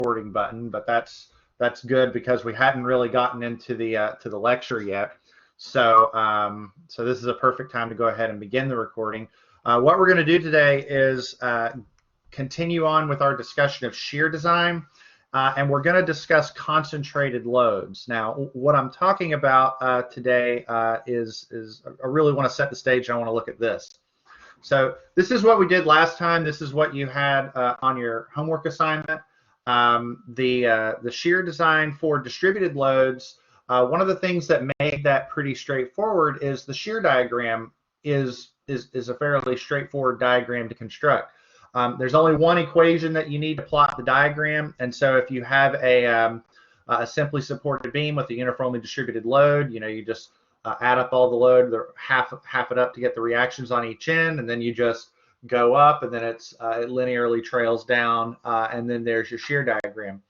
recording button, but that's good because we hadn't really gotten into the lecture yet. So so this is a perfect time to go ahead and begin the recording. What we're going to do today is continue on with our discussion of shear design, and we're going to discuss concentrated loads. Now, what I'm talking about today is I really want to set the stage. I want to look at this. So this is what we did last time. This is what you had on your homework assignment. The shear design for distributed loads. One of the things that made that pretty straightforward is the shear diagram is a fairly straightforward diagram to construct. There's only one equation that you need to plot the diagram, and so if you have a simply supported beam with a uniformly distributed load, you just add up all the load, half it up to get the reactions on each end, and then you just go up, and then it linearly trails down, and then there's your shear diagram.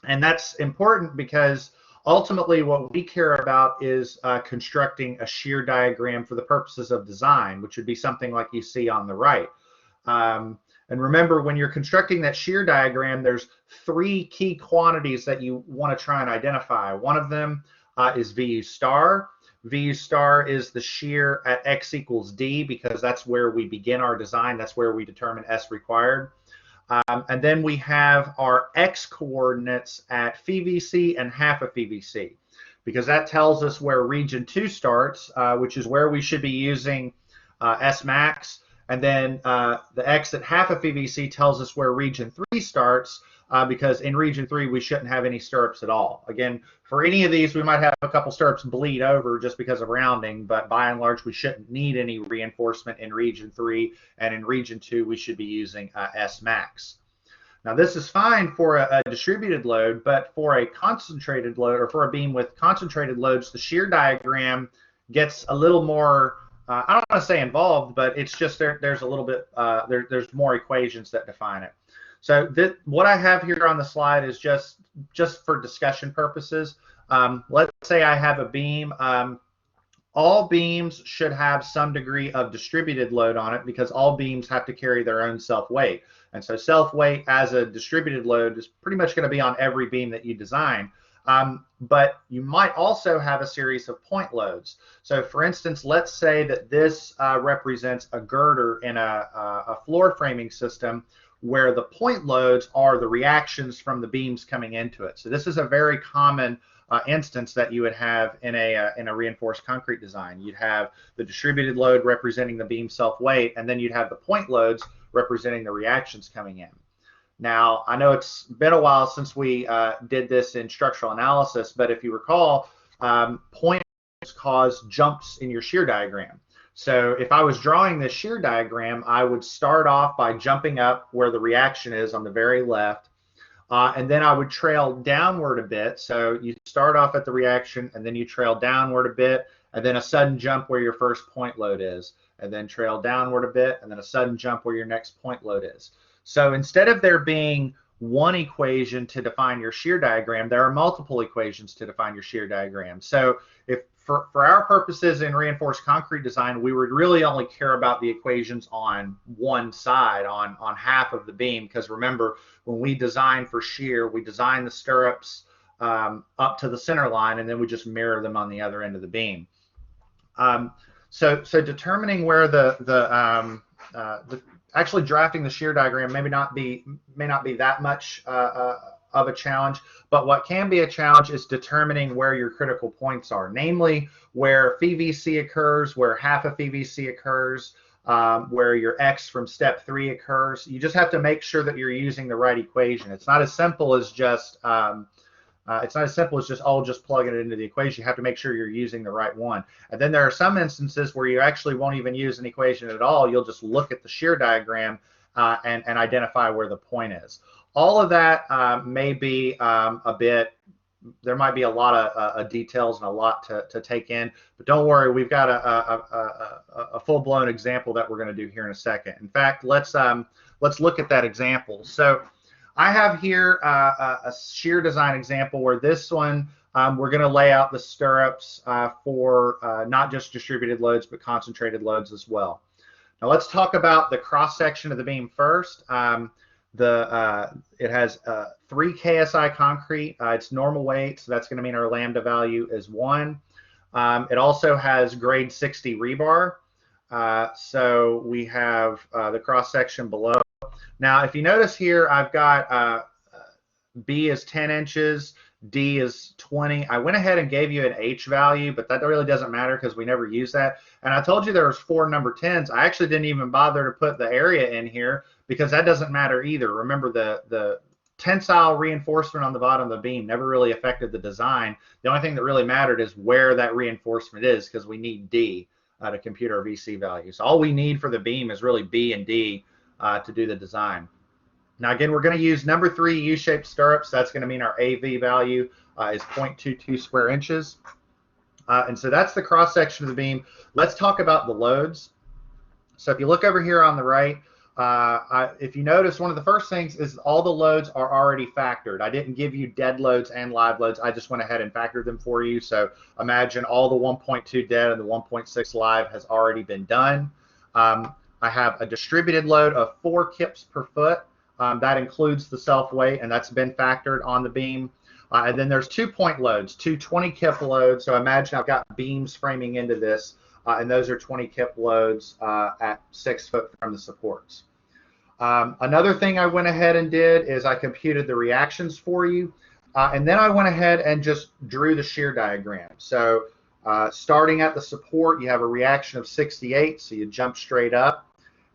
And that's important because ultimately what we care about is constructing a shear diagram for the purposes of design, which would be something like you see on the right. And remember, when you're constructing that shear diagram, there's three key quantities that you want to try and identify. One of them is VU star. VU star is the shear at x equals d, because that's where we begin our design. That's where we determine S required. And then we have our x coordinates at phi VC and half of phi VC, because that tells us where region 2 starts, which is where we should be using S max. And then the x at half of phi VC tells us where region 3 starts, because in region 3 we shouldn't have any stirrups at all. Again, for any of these we might have a couple stirrups bleed over just because of rounding, but by and large we shouldn't need any reinforcement in region 3, and in region 2 we should be using S max. Now this is fine for a distributed load, but for a concentrated load, or for a beam with concentrated loads, the shear diagram gets a little more, I don't want to say involved, but it's just there's a little bit, there's more equations that define it. So what I have here on the slide is just for discussion purposes. Let's say I have a beam. All beams should have some degree of distributed load on it, because all beams have to carry their own self-weight. And so self-weight as a distributed load is pretty much going to be on every beam that you design. But you might also have a series of point loads. So for instance, let's say that this represents a girder in a floor framing system, where the point loads are the reactions from the beams coming into it. So this is a very common instance that you would have in a reinforced concrete design. You'd have the distributed load representing the beam self-weight, and then you'd have the point loads representing the reactions coming in. Now, I know it's been a while since we did this in structural analysis, but if you recall, point loads cause jumps in your shear diagram. So if I was drawing this shear diagram, I would start off by jumping up where the reaction is on the very left, and then I would trail downward a bit. So you start off at the reaction, and then you trail downward a bit, and then a sudden jump where your first point load is, and then trail downward a bit, and then a sudden jump where your next point load is. So instead of there being one equation to define your shear diagram, there are multiple equations to define your shear diagram. So if for our purposes in reinforced concrete design, we would really only care about the equations on one side, on half of the beam, because remember, when we design for shear, we design the stirrups up to the center line, and then we just mirror them on the other end of the beam. So determining where actually drafting the shear diagram may not be that much of a challenge, but what can be a challenge is determining where your critical points are, namely where phi VC occurs, where half of phi VC occurs, where your x from step 3 occurs. You just have to make sure that you're using the right equation. It's not as simple as just just plugging it into the equation. You have to make sure you're using the right one. And then there are some instances where you actually won't even use an equation at all. You'll just look at the shear diagram and identify where the point is. All of that may be there might be a lot of details and a lot to take in, but don't worry, we've got a full-blown example that we're going to do here in a second. In fact, let's look at that example. So I have here a shear design example where this one we're going to lay out the stirrups for not just distributed loads but concentrated loads as well. Now let's talk about the cross section of the beam first. it has 3 KSI concrete. It's normal weight, so that's going to mean our lambda value is 1. It also has grade 60 rebar. So we have the cross section below. Now, if you notice here, I've got B is 10 inches, D is 20. I went ahead and gave you an H value, but that really doesn't matter because we never use that. And I told you there was 4 number 10s. I actually didn't even bother to put the area in here because that doesn't matter either. Remember, the tensile reinforcement on the bottom of the beam never really affected the design. The only thing that really mattered is where that reinforcement is, because we need D to compute our VC values. All we need for the beam is really B and D to do the design. Now, again, we're going to use number 3 U-shaped stirrups. That's going to mean our AV value is 0.22 square inches. And so that's the cross section of the beam. Let's talk about the loads. So if you look over here on the right, if you notice, one of the first things is all the loads are already factored. I didn't give you dead loads and live loads. I just went ahead and factored them for you. So imagine all the 1.2 dead and the 1.6 live has already been done. I have a distributed load of 4 kips per foot. That includes the self-weight, and that's been factored on the beam. And then there's 2-point loads, 2 20-kip loads. So imagine I've got beams framing into this, and those are 20-kip loads at 6 foot from the supports. Another thing I went ahead and did is I computed the reactions for you, and then I went ahead and just drew the shear diagram. So starting at the support, you have a reaction of 68, so you jump straight up.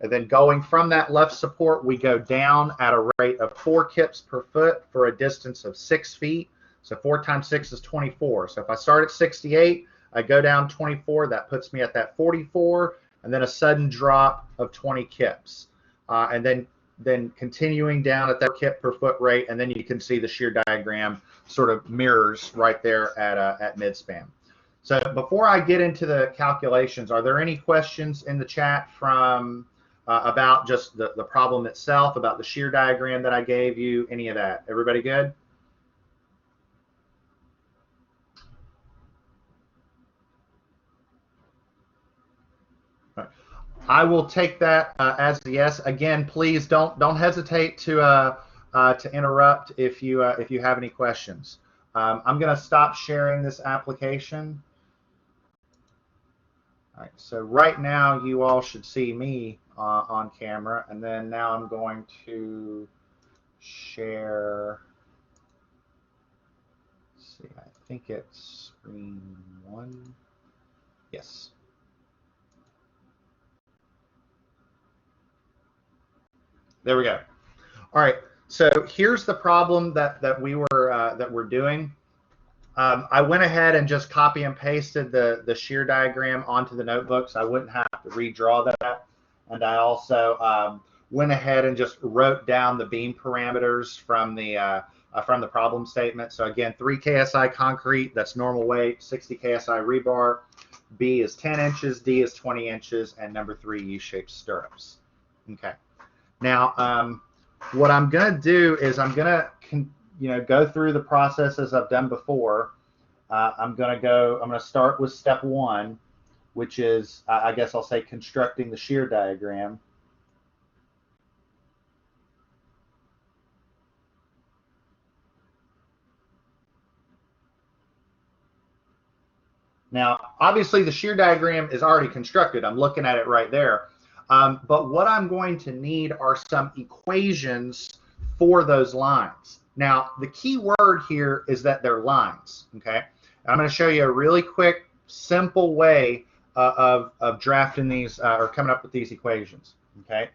And then going from that left support, we go down at a rate of 4 kips per foot for a distance of 6 feet. So 4 times 6 is 24. So if I start at 68, I go down 24. That puts me at that 44, and then a sudden drop of 20 kips. And then continuing down at that kip per foot rate, and then you can see the shear diagram sort of mirrors right there at midspan. So before I get into the calculations, are there any questions in the chat from about just the problem itself, about the shear diagram that I gave you, any of that? Everybody good? I will take that as a yes. Again, please don't hesitate to interrupt if you have any questions. I'm going to stop sharing this application. All right, so right now you all should see me on camera, and then now I'm going to share. Let's see, I think it's screen 1. Yes. There we go. All right, so here's the problem that we're doing. I went ahead and just copy and pasted the shear diagram onto the notebook, so I wouldn't have to redraw that. And I also went ahead and just wrote down the beam parameters from the problem statement. So again, 3 KSI concrete, that's normal weight, 60 KSI rebar, B is 10 inches, D is 20 inches, and number 3 U-shaped stirrups. Okay. Now, what I'm going to do is I'm going to go through the processes I've done before. I'm going to start with step 1, which is, I guess I'll say, constructing the shear diagram. Now, obviously, the shear diagram is already constructed. I'm looking at it right there. But what I'm going to need are some equations for those lines. Now, the key word here is that they're lines, okay? I'm going to show you a really quick, simple way of drafting these or coming up with these equations, okay?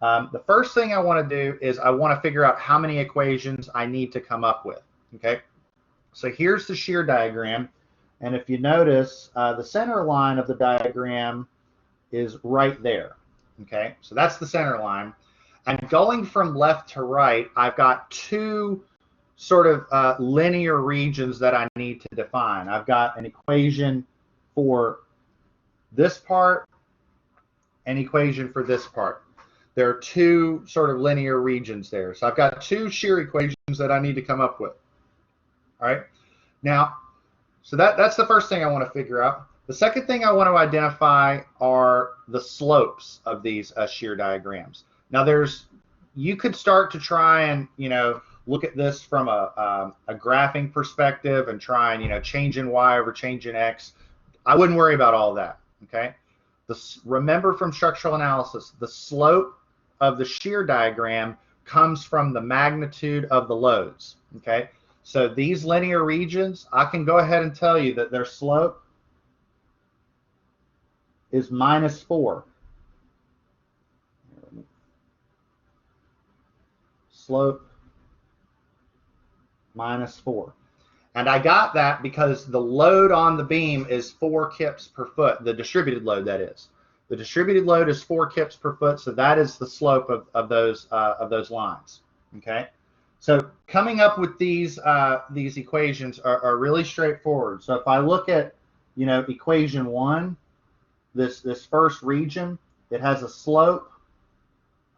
The first thing I want to do is I want to figure out how many equations I need to come up with, okay? So here's the shear diagram, and if you notice, the center line of the diagram is right there, okay? So that's the center line. And going from left to right, I've got 2 sort of linear regions that I need to define. I've got an equation for this part, an equation for this part. There are 2 sort of linear regions there. So I've got 2 shear equations that I need to come up with. All right. Now, so that's the first thing I want to figure out. The second thing I want to identify are the slopes of these shear diagrams. Now, there's you could start to try and, look at this from a graphing perspective and try and, change in Y over change in X. I wouldn't worry about all that, okay? Remember from structural analysis, the slope of the shear diagram comes from the magnitude of the loads, okay? So these linear regions, I can go ahead and tell you that their slope is -4. Slope -4. And I got that because the load on the beam is 4 kips per foot, the distributed load, that is. The distributed load is 4 kips per foot, so that is the slope of those lines, okay? So coming up with these equations are really straightforward. So if I look at, equation 1, this first region, it has a slope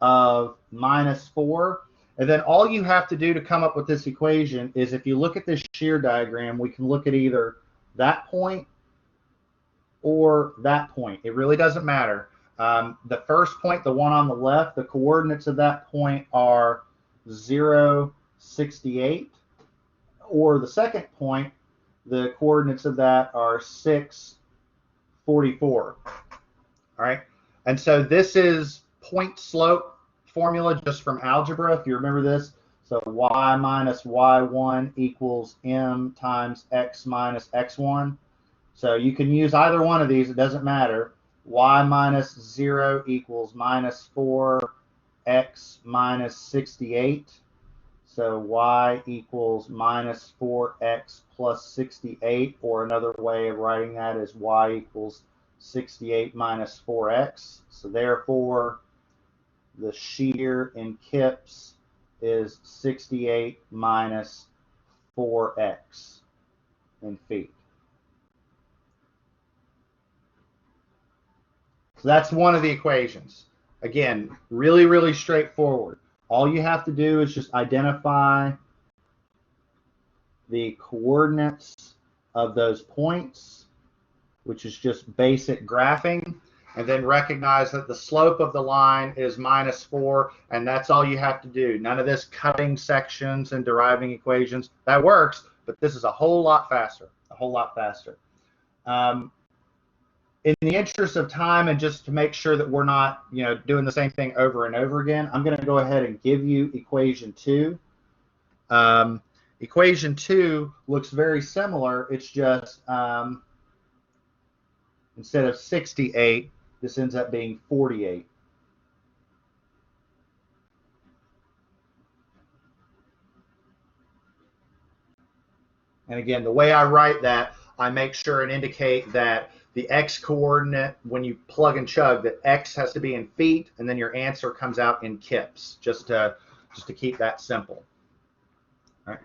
of -4. And then all you have to do to come up with this equation is, if you look at this shear diagram, we can look at either that point or that point. It really doesn't matter. The first point, the one on the left, the coordinates of that point are 0, 68. Or the second point, the coordinates of that are 6, 44. All right. And so this is point slope formula just from algebra, if you remember this. So y minus y1 equals m times x minus x1. So you can use either one of these, it doesn't matter. Y minus 0 equals -4 x minus 68. So y equals -4x plus 68, or another way of writing that is y equals 68 minus 4x. So therefore, the shear in kips is 68 minus 4x in feet. So that's one of the equations. Again, really, really straightforward. All you have to do is just identify the coordinates of those points, which is just basic graphing, and then recognize that the slope of the line is -4, and that's all you have to do. None of this cutting sections and deriving equations. That works, but this is a whole lot faster, a whole lot faster. In the interest of time, and just to make sure that we're not, doing the same thing over and over again, I'm going to go ahead and give you equation 2. Equation 2 looks very similar. It's just instead of 68, this ends up being 48. And again, the way I write that, I make sure and indicate that the x coordinate, when you plug and chug, that x has to be in feet, and then your answer comes out in kips, just to keep that simple. All right.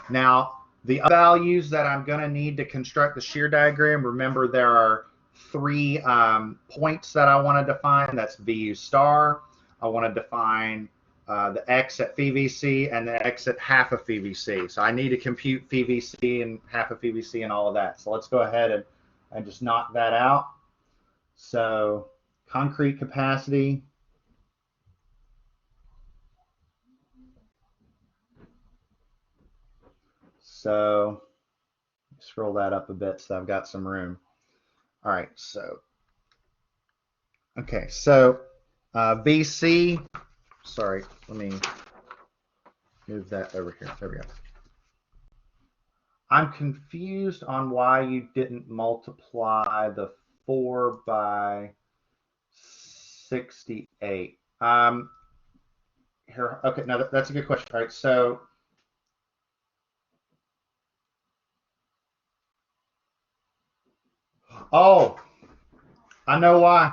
Now, the values that I'm going to need to construct the shear diagram, remember there are 3 points that I want to define. That's VU star. I want to define the x at phi VC and the x at half of phi VC. So I need to compute phi VC and half of phi VC and all of that. So let's go ahead and just knock that out. So concrete capacity. So scroll that up a bit so I've got some room. All right, so, okay, so VC, sorry, let me move that over here. There we go. I'm confused on why you didn't multiply the 4 by 68. Here, okay, now that's a good question. All right, so oh, I know why.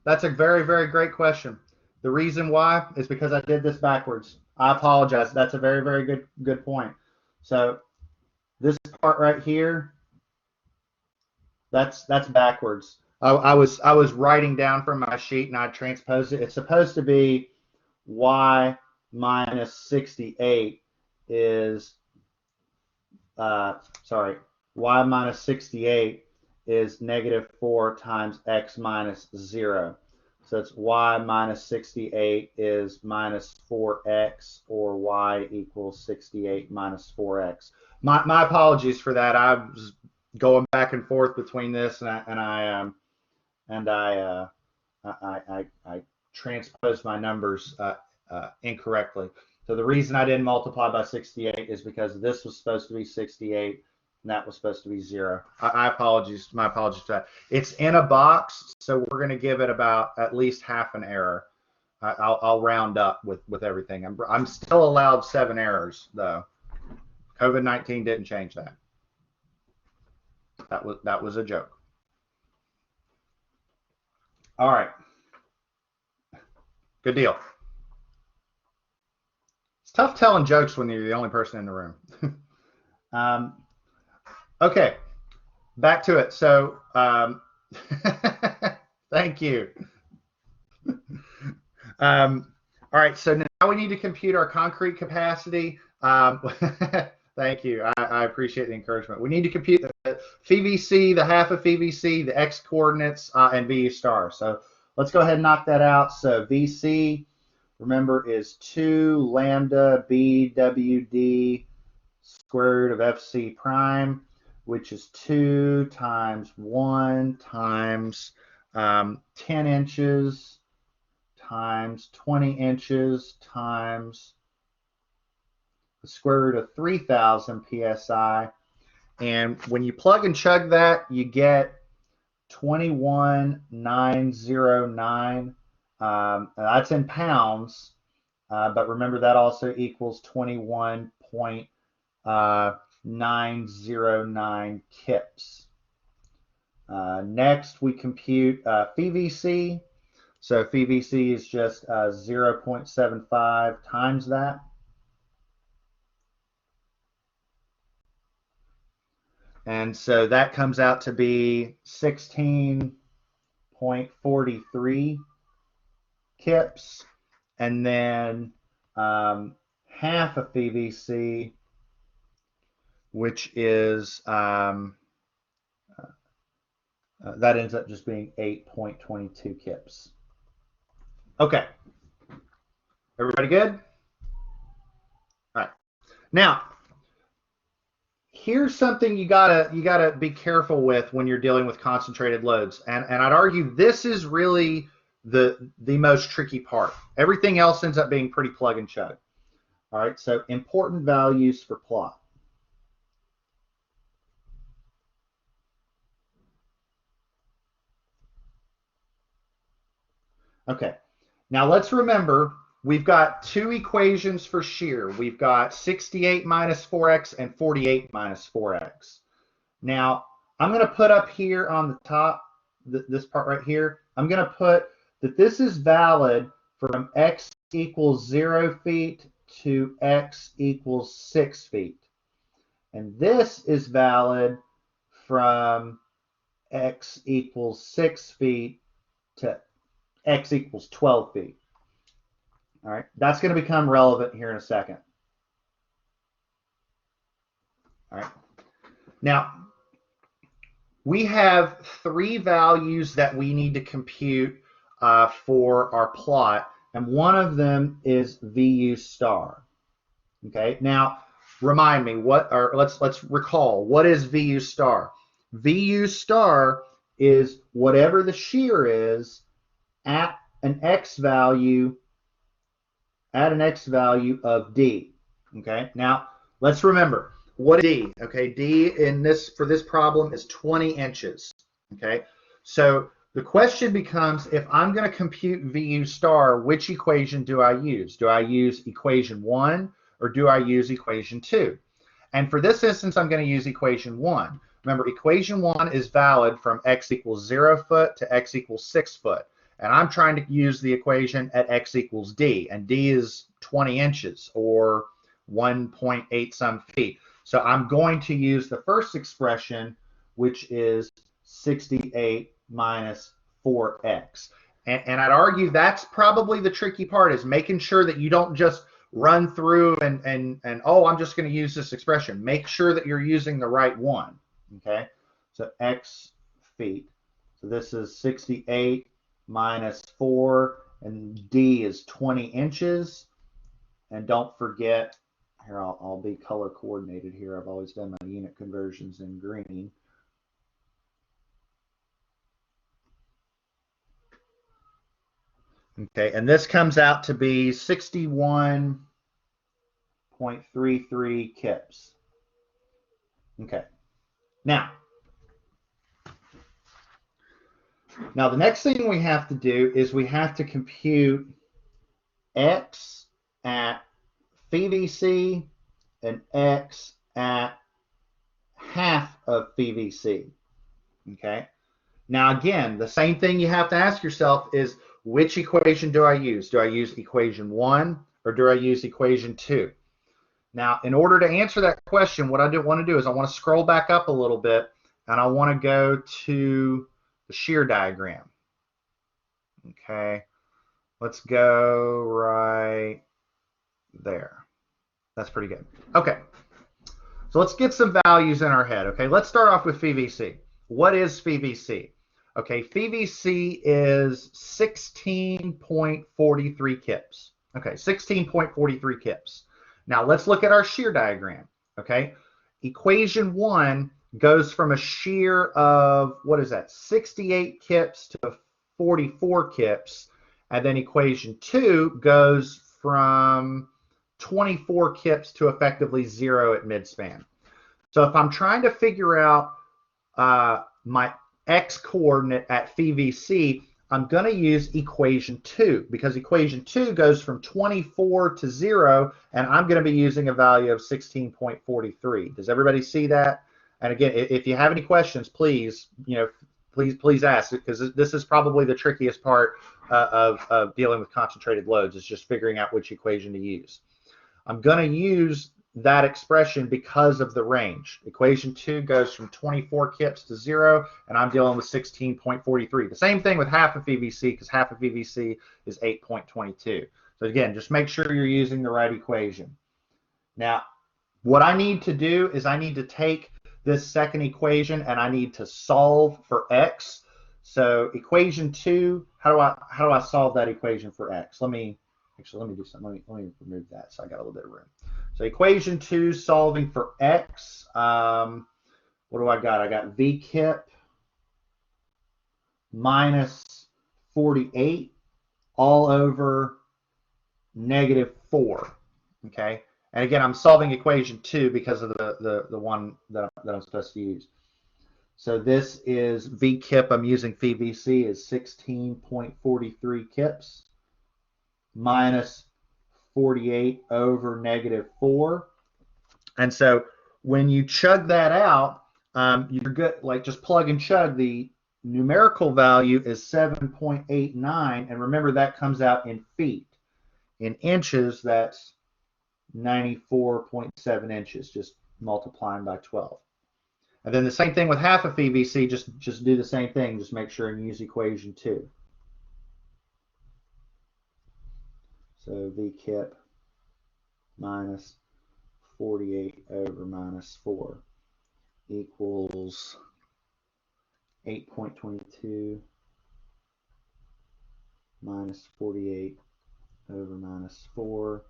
That's a very, very great question. The reason why is because I did this backwards. I apologize. That's a very, very good point. So this part right here, that's backwards. I was writing down from my sheet and I transposed it. It's supposed to be y minus 68 is sorry, y minus 68 is -4 times x minus 0. So it's y minus 68 is minus 4x, or y equals 68 minus 4x. My apologies for that. I was going back and forth between this, and I transposed my numbers incorrectly. So the reason I didn't multiply by 68 is because this was supposed to be 68 and that was supposed to be 0. My apologies for that. It's in a box, so we're going to give it about at least half an error. I'll round up with everything. I'm still allowed 7 errors though. COVID-19 didn't change that. That was a joke. All right. Good deal. It's tough telling jokes when you're the only person in the room. Okay, back to it. So, thank you. All right, so now we need to compute our concrete capacity. Thank you. I appreciate the encouragement. We need to compute the FVC, the half of FVC, the x coordinates, and VU star. So let's go ahead and knock that out. So VC, remember, is 2 lambda BWD square root of FC prime, which is 2 times 1 times 10 inches times 20 inches times the square root of 3,000 psi. And when you plug and chug that, you get 21,909. That's in pounds, but remember that also equals 21.909 kips. Next, we compute FVC. So FVC is just 0.75 times that. And so that comes out to be 16.43 kips. And then half of FVC, which is, that ends up just being 8.22 kips. Okay. Everybody good? All right. Now, here's something you gotta be careful with when you're dealing with concentrated loads, and I'd argue this is really the most tricky part. Everything else ends up being pretty plug and chug. All right, so important values for plot. Okay, now let's remember we've got 2 equations for shear. We've got 68 minus 4x and 48 minus 4x. Now, I'm going to put up here on the top, this part right here, I'm going to put that this is valid from x equals 0 feet to x equals 6 feet. And this is valid from x equals 6 feet to x equals 12 feet. All right, that's going to become relevant here in a second. All right, now we have 3 values that we need to compute for our plot, and one of them is VU star. Okay, now remind me let's recall, what is VU star? VU star is whatever the shear is at an x value of D. Okay, now let's remember what is D. Okay, D for this problem is 20 inches. Okay, so the question becomes, if I'm going to compute VU star, which equation do I use? Do I use equation 1 or do I use equation 2? And for this instance, I'm going to use equation 1. Remember, equation 1 is valid from x equals 0 foot to x equals 6 foot. And I'm trying to use the equation at x equals D, and D is 20 inches or 1.8 some feet. So I'm going to use the first expression, which is 68 minus 4x. And I'd argue that's probably the tricky part, is making sure that you don't just run through and oh, I'm just going to use this expression. Make sure that you're using the right one. Okay, so x feet. So this is 68 minus 4, and D is 20 inches. And don't forget, here I'll be color coordinated here. I've always done my unit conversions in green. Okay, and this comes out to be 61.33 kips. Okay, now the next thing we have to do is we have to compute X at PVC and X at half of PVC. Okay. Now again, the same thing you have to ask yourself is, which equation do I use? Do I use equation 1 or do I use equation 2? Now, in order to answer that question, what I want to do is I want to scroll back up a little bit and I want to go to the shear diagram. Okay. Let's go right there. That's pretty good. Okay. So let's get some values in our head. Okay. Let's start off with PVC. What is PVC? Okay, PVC is 16.43 kips. Okay, 16.43 kips. Now let's look at our shear diagram. Okay, equation 1 goes from a shear of, what is that, 68 kips to 44 kips, and then equation 2 goes from 24 kips to effectively 0 at midspan. So if I'm trying to figure out my X coordinate at PVC, I'm going to use equation 2 because equation 2 goes from 24 to 0, and I'm going to be using a value of 16.43. Does everybody see that? And again, if you have any questions, please, please ask, because this is probably the trickiest part of dealing with concentrated loads, is just figuring out which equation to use. I'm going to use that expression because of the range. Equation 2 goes from 24 kips to 0, and I'm dealing with 16.43. The same thing with half of PVC, because half of PVC is 8.22. So again, just make sure you're using the right equation. Now, what I need to do is I need to take this second equation and I need to solve for X. So equation 2, how do I solve that equation for X? Let me do something. Let me remove that so I got a little bit of room. So equation 2 solving for X, what do I got? I got V kip minus 48 all over negative 4. Okay, and again, I'm solving equation 2 because of the one that I'm supposed to use. So this is V kip, I'm using PVC, is 16.43 kips minus 48 over negative 4. And so when you chug that out, you're good, like just plug and chug. The numerical value is 7.89, and remember that comes out in feet. In inches, that's 94.7 inches, just multiplying by 12. And then the same thing with half of PVC, just do the same thing, just make sure and use equation 2. So V kip minus 48 over minus 4 equals 8.22 minus 48 over minus 4.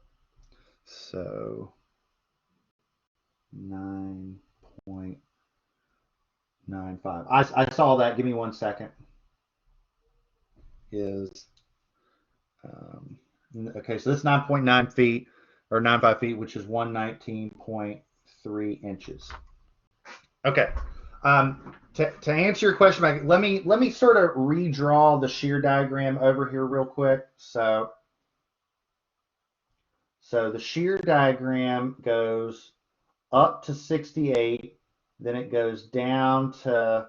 So 9.95. I saw that. Give me 1 second. Okay, so this 9.9 feet or 95 feet, which is 119.3 inches. Okay. To answer your question, Mike, let me sort of redraw the shear diagram over here real quick. So the shear diagram goes up to 68, then it goes down to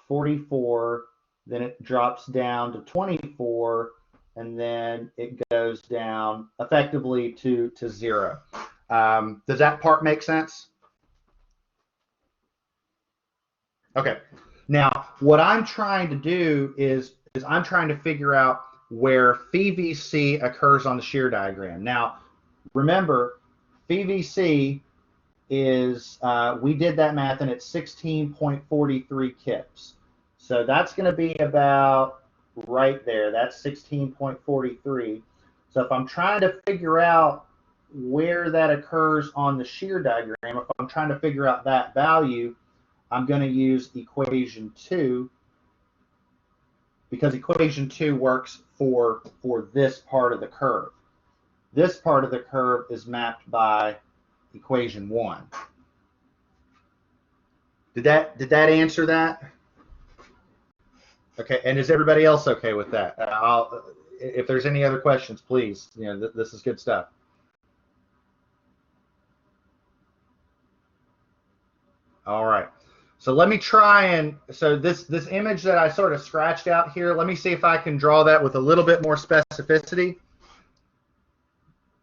44, then it drops down to 24, and then it goes down effectively to 0. Does that part make sense? Okay. Now, what I'm trying to do is I'm trying to figure out where PVC occurs on the shear diagram. Now, remember, PVC is, we did that math, and it's 16.43 kips. So that's going to be about right there. That's 16.43. So if I'm trying to figure out where that occurs on the shear diagram, if I'm trying to figure out that value, I'm going to use equation 2, because equation 2 works for this part of the curve. This part of the curve is mapped by equation 1. Did that answer that? Okay, and is everybody else okay with that? If there's any other questions, please. This is good stuff. All right. So let me try so this image that I sort of scratched out here, let me see if I can draw that with a little bit more specificity.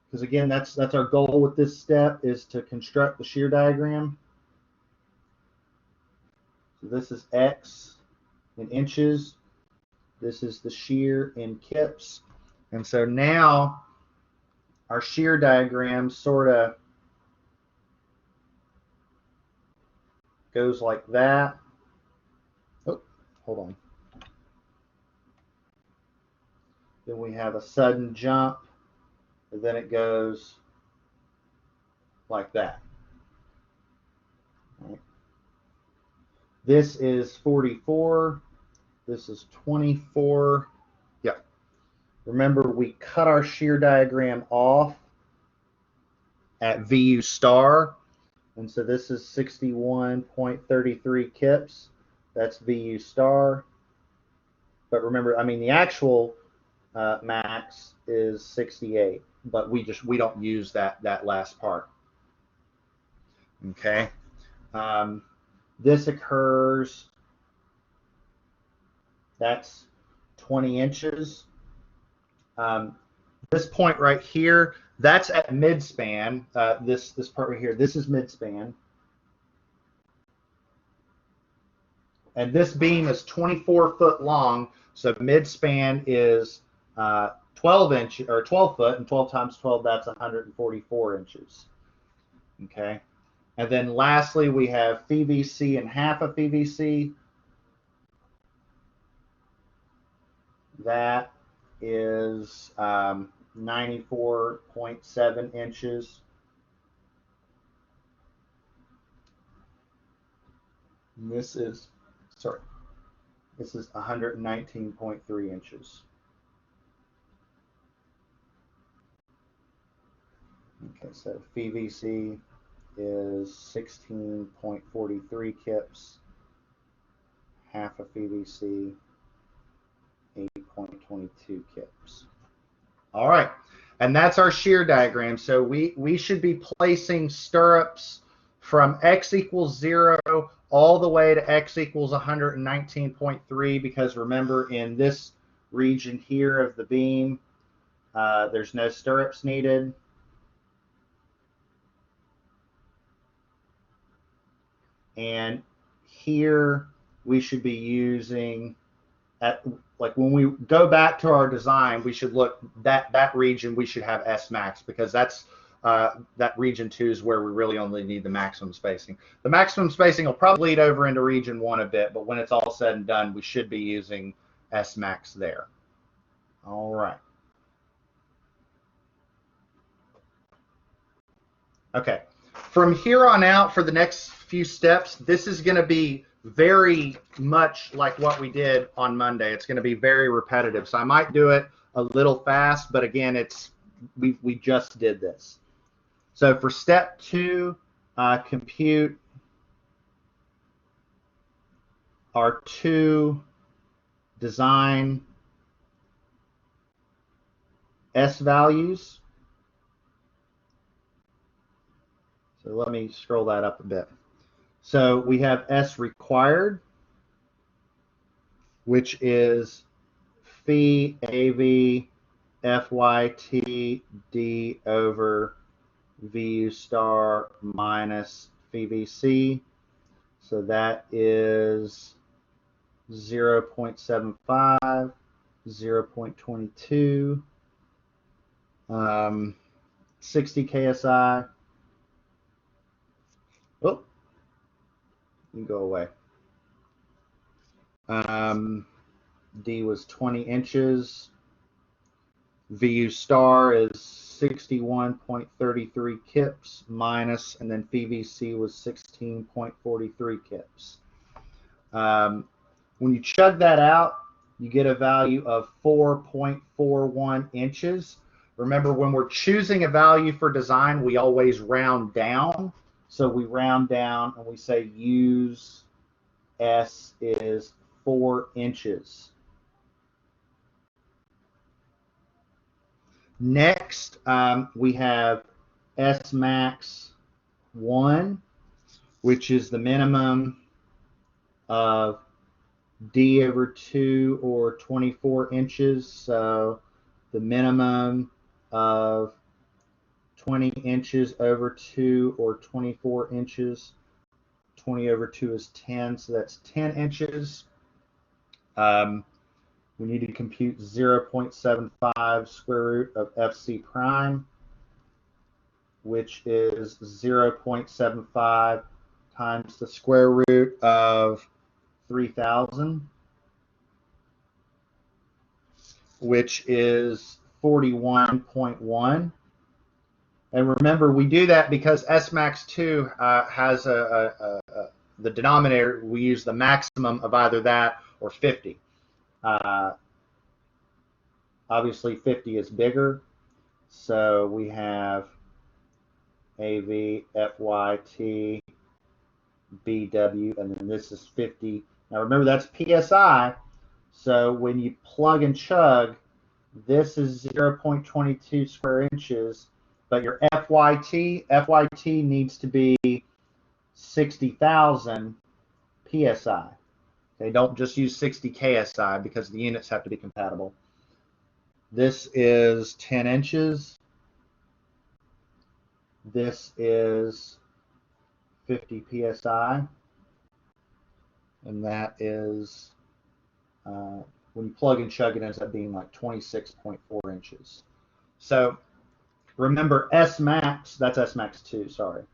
Because again, that's our goal with this step, is to construct the shear diagram. So this is X in inches. This is the shear in kips. And so now our shear diagram sort of goes like that. Oh, hold on. Then we have a sudden jump, and then it goes like that. Right. This is 44. This is 24. Yeah. Remember, we cut our shear diagram off at VU star. And so this is 61.33 kips. That's VU star. But remember, I mean, the actual max is 68, but we don't use that last part. Okay. This occurs, that's 20 inches. This point right here, that's at midspan. This part right here, this is midspan. And this beam is 24 foot long, so midspan is 12 inches, or 12 foot, and 12 times 12, that's 144 inches. Okay. And then lastly, we have phi VC and half of phi VC. That is 94.7 inches. And this is 119.3 inches. Okay, so phi VC is 16.43 kips, half of phi VC, 8.22 kips. All right, and that's our shear diagram. So we should be placing stirrups from x equals 0 all the way to x equals 119.3, because remember, in this region here of the beam, there's no stirrups needed. And here we should be using, like when we go back to our design, we should look that region, we should have S max, because that's that region 2 is where we really only need the maximum spacing. The maximum spacing will probably lead over into region 1 a bit, but when it's all said and done, we should be using S max there. All right. Okay. From here on out, for the next few steps, this is going to be very much like what we did on Monday. It's going to be very repetitive. So I might do it a little fast, but again, we just did this. So for step 2, compute our 2 design S values. So let me scroll that up a bit. So we have S required, which is phi AV FYT D over VU star minus phi VC. So that is 0.75, 0.22, 60 KSI. Oh, you can go away. D was 20 inches. VU star is 61.33 kips minus, and then PVC was 16.43 kips. When you chug that out, you get a value of 4.41 inches. Remember, when we're choosing a value for design, we always round down. So we round down and we say use S is 4 inches. Next, we have S max 1, which is the minimum of D over 2 or 24 inches. So the minimum of 20 inches over 2 or 24 inches. 20 over 2 is 10, so that's 10 inches. We need to compute 0.75 square root of FC prime, which is 0.75 times the square root of 3,000, which is 41.1. And remember, we do that because SMAX 2 has the denominator, we use the maximum of either that or 50. Obviously, 50 is bigger, so we have AV, FYT, BW, and then this is 50. Now remember, that's PSI, so when you plug and chug, this is 0.22 square inches, but your FYT needs to be 60,000 PSI. Okay, don't just use 60 KSI because the units have to be compatible. This is 10 inches. This is 50 PSI. And that is, when you plug and chug, it ends up being like 26.4 inches. So remember, S max, that's S max 2, sorry.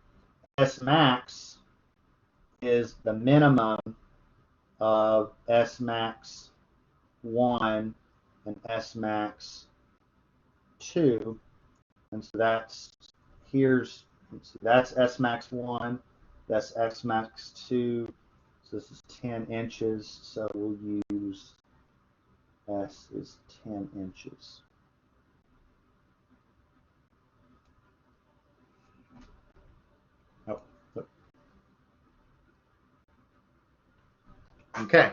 S max is the minimum of S max 1 and S max 2. And so that's, that's S max 1, that's S max 2. So this is 10 inches, so we'll use S is 10 inches. Oh, look. Okay,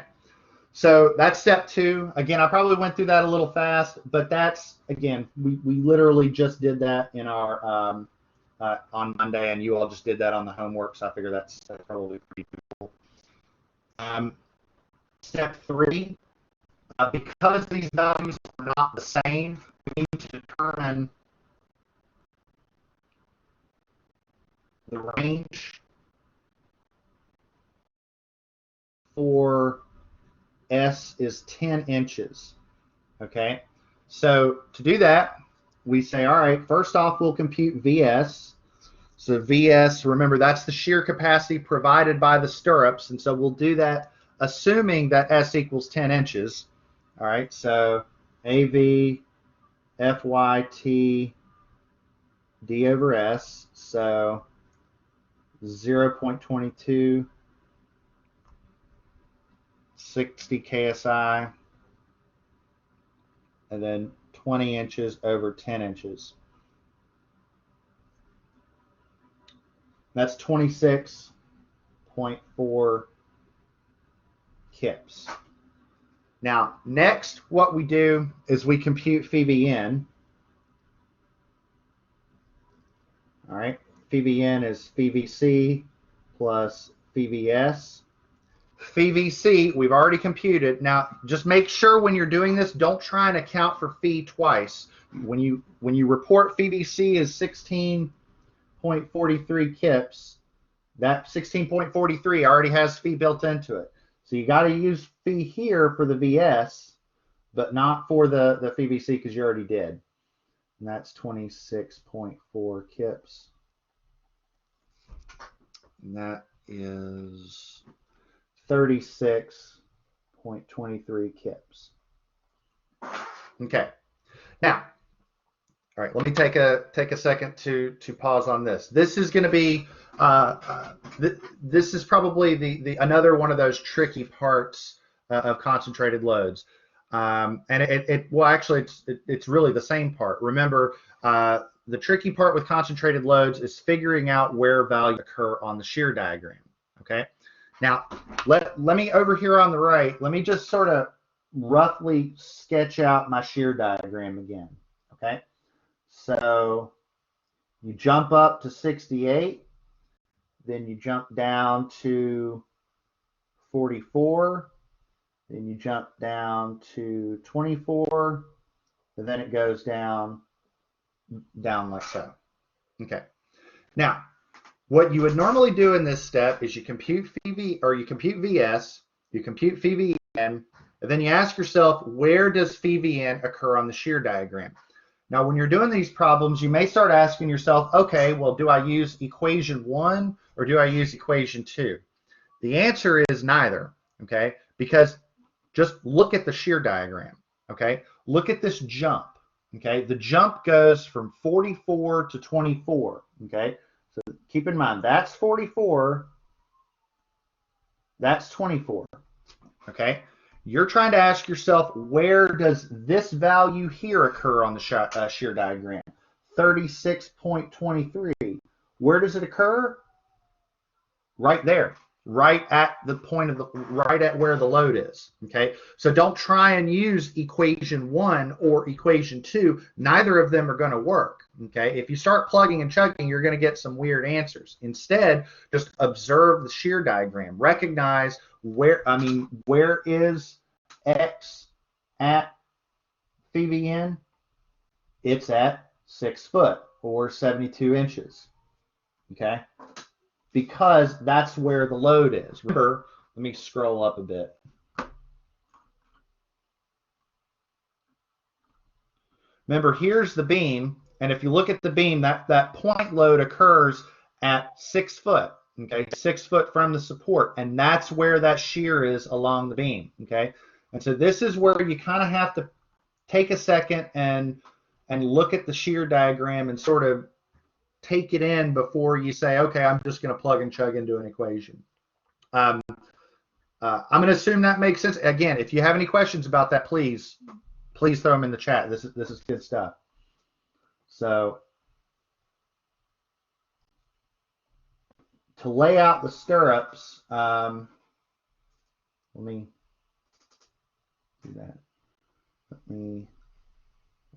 so that's step 2. Again, I probably went through that a little fast, but that's, again, we literally just did that in our, on Monday, and you all just did that on the homework, so I figure that's probably pretty cool. Step 3, because these values are not the same, we need to determine the range for S is 10 inches. Okay, so to do that, we say, all right, first off, we'll compute VS. So VS, remember, that's the shear capacity provided by the stirrups, and so we'll do that assuming that S equals 10 inches. All right, so AV FYT D over S, so 0.22, 60 KSI, and then 20 inches over 10 inches. That's 26.4 kips. Now, next, what we do is we compute PVN. All right, PVN is PVC plus PVS. PVC, we've already computed. Now, just make sure when you're doing this, don't try and account for phi twice. When you report PVC is 16.43 kips, that 16.43 already has phi built into it. So you got to use phi here for the VS, but not for the PVC because you already did. And that's 26.4 kips. And that is 36.23 kips. Okay. Now, all right, let me take a second to pause on this. This is going to be this is probably the another one of those tricky parts of concentrated loads, and well actually it's really the same part. Remember, the tricky part with concentrated loads is figuring out where values occur on the shear diagram. Okay, now let me over here on the right. Let me just sort of roughly sketch out my shear diagram again. Okay. So you jump up to 68, then you jump down to 44, then you jump down to 24, and then it goes down like so. Okay. Now, what you would normally do in this step is you compute VV or you compute VS, you compute VVN, and then you ask yourself, where does VVN occur on the shear diagram? Now, when you're doing these problems, you may start asking yourself, okay, well, do I use equation 1 or do I use equation 2? The answer is neither, okay? Because just look at the shear diagram, okay? Look at this jump, okay? The jump goes from 44 to 24, okay? So keep in mind, that's 44, that's 24, okay? You're trying to ask yourself, where does this value here occur on the shear diagram? 36.23. Where does it occur? Right there, right at the point of right at where the load is. Okay, so don't try and use equation 1 or equation 2. Neither of them are going to work. Okay, if you start plugging and chugging, you're going to get some weird answers. Instead, just observe the shear diagram. Recognize where is X at VVN? It's at 6 foot or 72 inches. Okay, because that's where the load is. Remember, let me scroll up a bit. Remember, here's the beam, and if you look at the beam, that point load occurs at 6 foot. Okay, 6 foot from the support, and that's where that shear is along the beam. Okay, and so this is where you kind of have to take a second and look at the shear diagram and sort of take it in before you say, okay, I'm just going to plug and chug into an equation. I'm going to assume that makes sense. Again, if you have any questions about that, please throw them in the chat. This is good stuff. So to lay out the stirrups, let me do that. Let me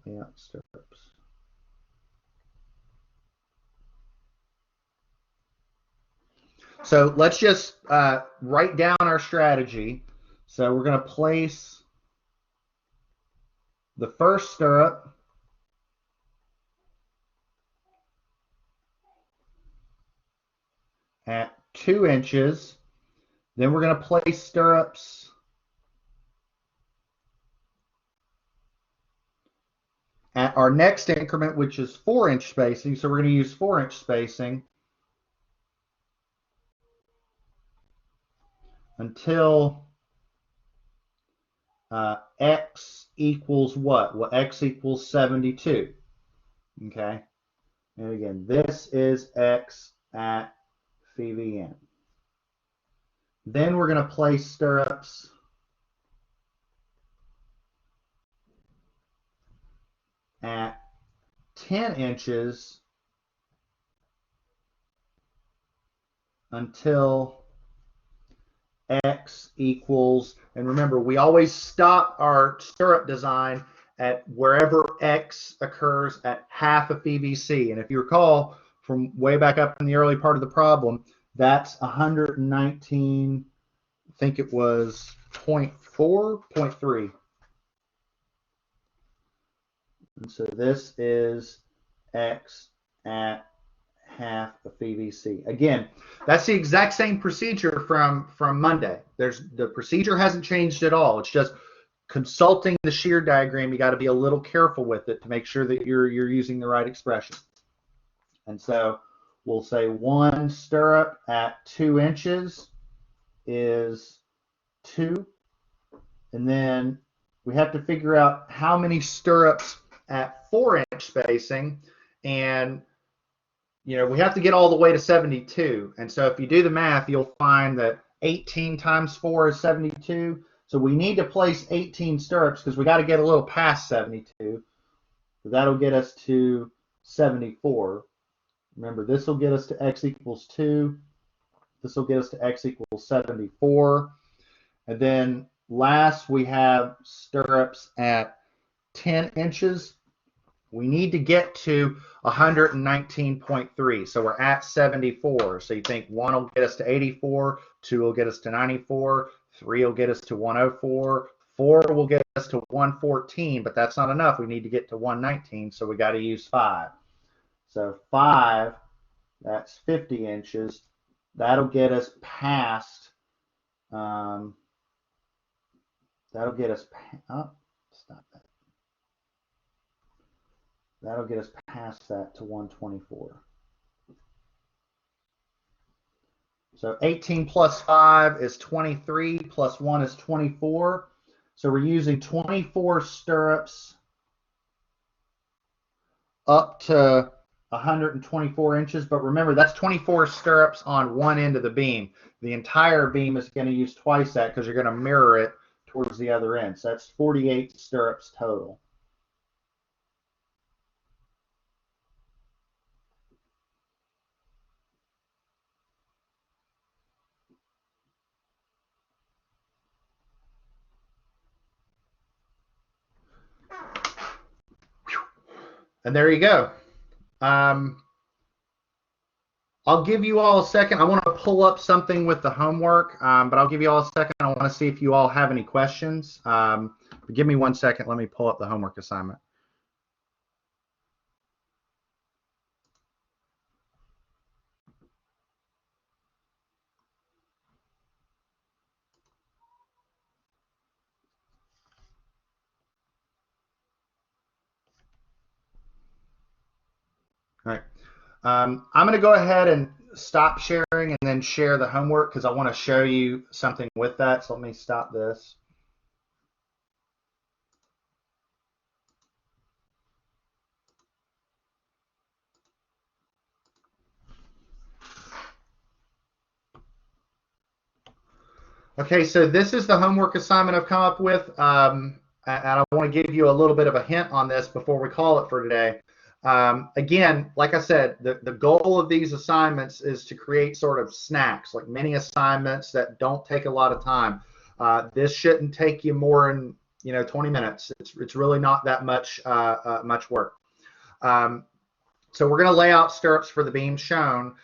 lay out stirrups. So let's just write down our strategy. So we're going to place the first stirrup at 2 inches. Then we're going to place stirrups at our next increment, which is 4-inch spacing. So we're going to use 4-inch spacing until X equals what? Well, X equals 72. Okay. And again, this is X at VVN. Then we're going to place stirrups at 10 inches until X equals, and remember, we always stop our stirrup design at wherever X occurs at half of VBC. And if you recall from way back up in the early part of the problem, that's 119, I think it was 0.4, 0.3. And so this is X at half of VBC. Again, that's the exact same procedure from Monday. The procedure hasn't changed at all. It's just consulting the shear diagram. You got to be a little careful with it to make sure that you're using the right expression. And so we'll say 1 stirrup at 2 inches is 2, and then we have to figure out how many stirrups at 4-inch spacing, and we have to get all the way to 72. And so if you do the math, you'll find that 18 times 4 is 72. So we need to place 18 stirrups because we got to get a little past 72. So that'll get us to 74. Remember, this will get us to x equals 2. This will get us to x equals 74. And then last, we have stirrups at 10 inches. We need to get to 119.3. So we're at 74. So you think 1 will get us to 84, 2 will get us to 94, 3 will get us to 104, 4 will get us to 114, but that's not enough. We need to get to 119, so we got to use 5. So 5, that's 50 inches. That'll get us past, stop that. That'll get us past that to 124. So 18 plus 5 is 23, plus 1 is 24. So we're using 24 stirrups up to 124 inches. But remember, that's 24 stirrups on one end of the beam. The entire beam is going to use twice that because you're going to mirror it towards the other end. So that's 48 stirrups total. And there you go. I'll give you all a second. I want to pull up something with the homework, but I'll give you all a second. I want to see if you all have any questions. But give me 1 second. Let me pull up the homework assignment. All right. I'm going to go ahead and stop sharing and then share the homework because I want to show you something with that. So let me stop this. Okay, so this is the homework assignment I've come up with. And I want to give you a little bit of a hint on this before we call it for today. Again, like I said, the goal of these assignments is to create sort of snacks, like mini assignments that don't take a lot of time. This shouldn't take you more than 20 minutes. It's really not that much much work. So we're going to lay out stirrups for the beam shown.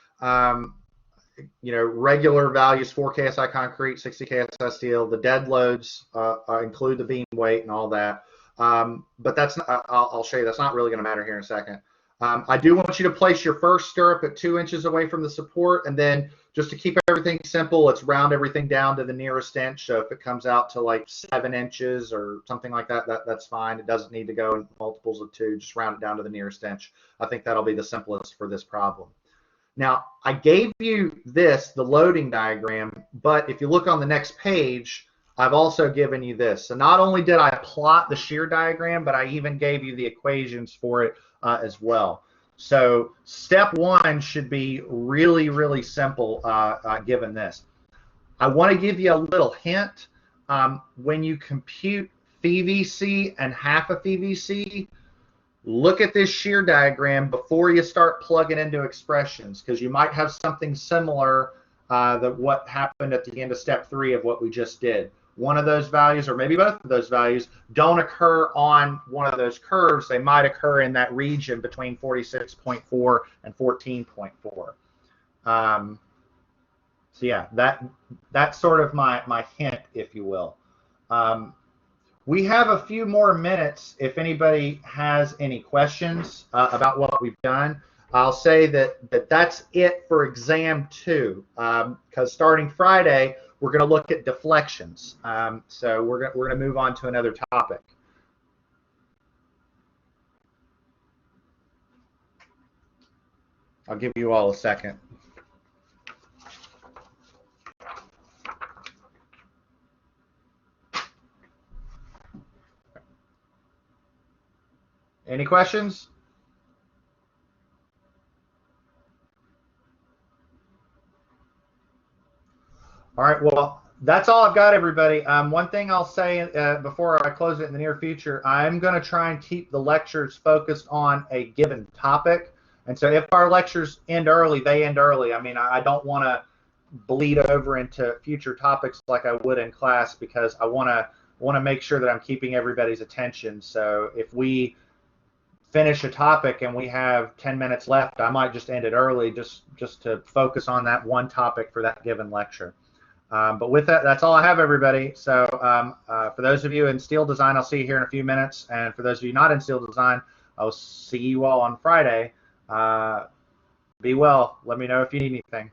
Regular values, 4 KSI concrete, 60 KSI steel. The dead loads include the beam weight and all that. But that's not, I'll show you, that's not really going to matter here in a second. I do want you to place your first stirrup at 2 inches away from the support, and then just to keep everything simple, let's round everything down to the nearest inch. So if it comes out to like 7 inches or something like that, that's fine. It doesn't need to go in multiples of 2. Just round it down to the nearest inch. I think that'll be the simplest for this problem. Now, I gave you this, the loading diagram, but if you look on the next page, I've also given you this. So not only did I plot the shear diagram, but I even gave you the equations for it as well. So step 1 should be really, really simple given this. I want to give you a little hint. When you compute phi VC and half a phi VC, look at this shear diagram before you start plugging into expressions, because you might have something similar that what happened at the end of step 3 of what we just did. One of those values, or maybe both of those values, don't occur on one of those curves. They might occur in that region between 46.4 and 14.4. So yeah, that's sort of my hint, if you will. We have a few more minutes if anybody has any questions about what we've done. I'll say that's it for exam 2, because starting Friday, we're going to look at deflections. So we're going to move on to another topic. I'll give you all a second. Any questions? All right, well, that's all I've got, everybody. One thing I'll say before I close it in the near future, I'm going to try and keep the lectures focused on a given topic. And so if our lectures end early, they end early. I mean, I don't want to bleed over into future topics like I would in class, because I want to make sure that I'm keeping everybody's attention. So if we finish a topic and we have 10 minutes left, I might just end it early, just to focus on that one topic for that given lecture. But with that, that's all I have, everybody. So for those of you in steel design, I'll see you here in a few minutes. And for those of you not in steel design, I'll see you all on Friday. Be well. Let me know if you need anything.